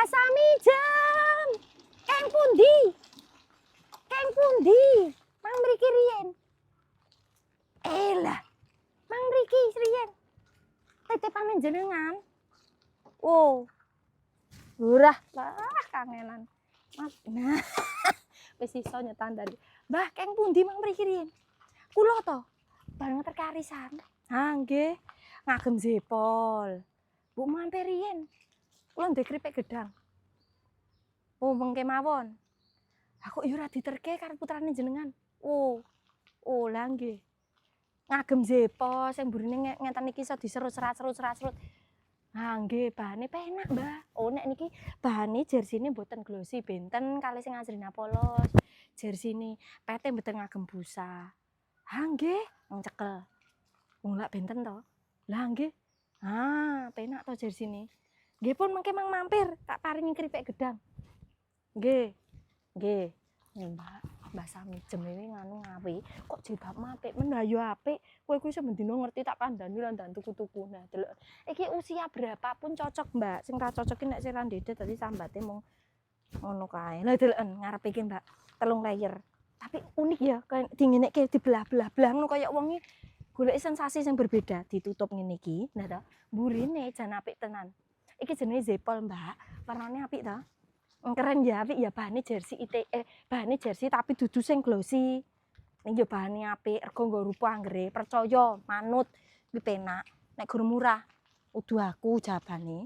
Sami jam. Keng pundi? Keng pundi? Mang mriki riyen. Elah. Mang mriki riyen. Titipane jenengan. Oh. Lurah, lah kangenan. Mas, nah. Wis iso nyetandani. Mbah, keng pundi mang mriki riyen? Kula to. Bareng terkarisan. Ha nggih. Ngagem jepol. Bu mampir riyen. Kula ndek kripik gedang. Oh, mengke mawon. Aku yo ora diterke karo putrane jenengan. Oh. Oh, lah nggih. Ngagem jepol sing burine ngeten iki iso diserut serut. Nah, nggih, bahane penak, Mbah. Oh, nek niki bahane jersine mboten glossy benten kalih sing asrina polos. Jersine pete mboten ngagem busa. Ha nggih, wong cekel. Wong lak benten to. Lah nggih. Ah, penak to jersine. Nggih pun mengke mang mampir, tak paringi kripik gedang. Nggih. Nggih. Mbah Sami jem iki nganu ngawe. Kok jilbab apik men yo apik. Kowe kuwi semendina ngerti tak kandhani lan ndak tuku-tuku. Nah, delok. Iki usia berapapun cocok, Mbak. Sing ra cocok ki nek sira ndedet dadi sambate mung ngono kae. Lah deleken ngarep iki, Mbak. 3 layer. Tapi unik ya, kayak dingenekke dibelah-belah ngono kaya wong iki goleki sensasi sing berbeda. Ditutup ngene iki. Nah, to. Mburine jan apik tenan. Iki jenenge zepol, Mbak. Warnane apik to? Keren ya, apik ya bahane jersey bahane jersey tapi dudu sing glossy. Niki yo bahane apik, rega nggo rupa anggere, percaya, manut, kuwi penak. Nek gur murah, udu aku jabane.